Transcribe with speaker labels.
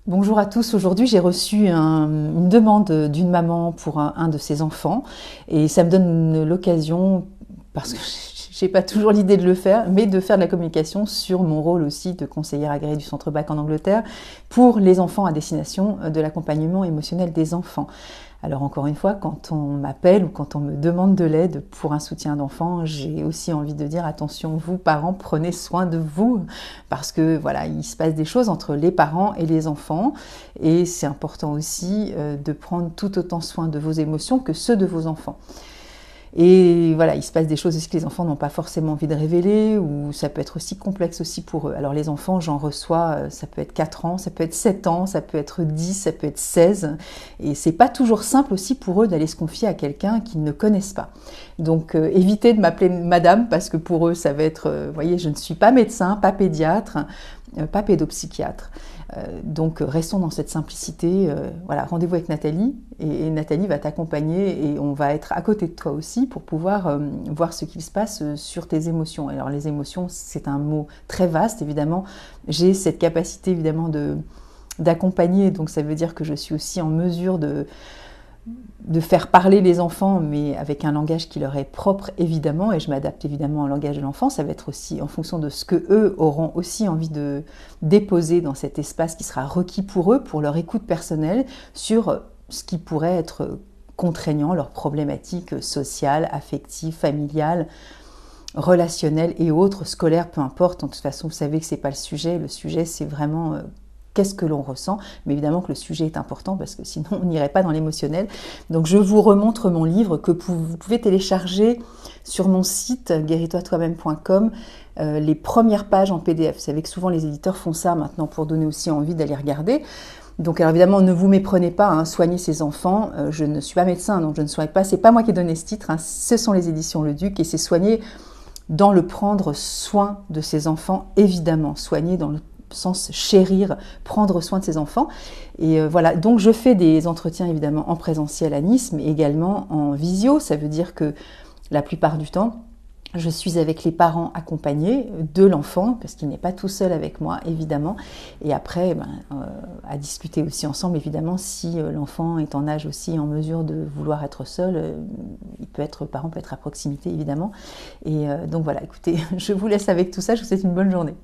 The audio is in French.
Speaker 1: Bonjour à tous, aujourd'hui j'ai reçu une demande d'une maman pour un de ses enfants et ça me donne l'occasion, parce que j'ai pas toujours l'idée de le faire, mais de faire de la communication sur mon rôle aussi de conseillère agréée du Centre Bac en Angleterre pour les enfants à destination de l'accompagnement émotionnel des enfants. Alors encore une fois, quand on m'appelle ou quand on me demande de l'aide pour un soutien d'enfant, j'ai aussi envie de dire attention, vous parents, prenez soin de vous parce que voilà, il se passe des choses entre les parents et les enfants et c'est important aussi de prendre tout autant soin de vos émotions que ceux de vos enfants. Et voilà, il se passe des choses aussi que les enfants n'ont pas forcément envie de révéler, ou ça peut être aussi complexe aussi pour eux. Alors les enfants, j'en reçois, ça peut être 4 ans, ça peut être 7 ans, ça peut être 10, ça peut être 16. Et c'est pas toujours simple aussi pour eux d'aller se confier à quelqu'un qu'ils ne connaissent pas. Donc évitez de m'appeler madame, parce que pour eux, ça va être, vous voyez, je ne suis pas médecin, pas pédiatre, pas pédopsychiatre. Donc restons dans cette simplicité. Voilà, rendez-vous avec Nathalie et Nathalie va t'accompagner et on va être à côté de toi aussi pour pouvoir voir ce qu'il se passe sur tes émotions. Alors les émotions, c'est un mot très vaste évidemment. J'ai cette capacité évidemment d'accompagner, donc ça veut dire que je suis aussi en mesure de faire parler les enfants, mais avec un langage qui leur est propre évidemment, et je m'adapte évidemment au langage de l'enfant. Ça va être aussi en fonction de ce que eux auront aussi envie de déposer dans cet espace qui sera requis pour eux, pour leur écoute personnelle, sur ce qui pourrait être contraignant, leurs problématiques sociales, affectives, familiales, relationnelles et autres, scolaires, peu importe. De toute façon, vous savez que c'est pas le sujet. Le sujet, c'est vraiment qu'est-ce que l'on ressent, mais évidemment que le sujet est important parce que sinon on n'irait pas dans l'émotionnel. Donc je vous remontre mon livre que vous pouvez télécharger sur mon site guéris-toi-toi-même.com, les premières pages en PDF. Vous savez que souvent les éditeurs font ça maintenant pour donner aussi envie d'aller regarder. Donc alors évidemment ne vous méprenez pas, hein, soignez ces enfants, je ne suis pas médecin donc je ne soigne pas, c'est pas moi qui ai donné ce titre, hein, ce sont les éditions Le Duc et c'est soigner dans le prendre soin de ses enfants, évidemment, soigner dans le sens chérir, prendre soin de ses enfants. Et voilà, donc je fais des entretiens évidemment en présentiel à Nice, mais également en visio. Ça veut dire que la plupart du temps, je suis avec les parents accompagnés de l'enfant, parce qu'il n'est pas tout seul avec moi, évidemment. Et après, à discuter aussi ensemble, évidemment, si l'enfant est en âge aussi en mesure de vouloir être seul, le parent peut être à proximité, évidemment. Et donc voilà, écoutez, je vous laisse avec tout ça, je vous souhaite une bonne journée.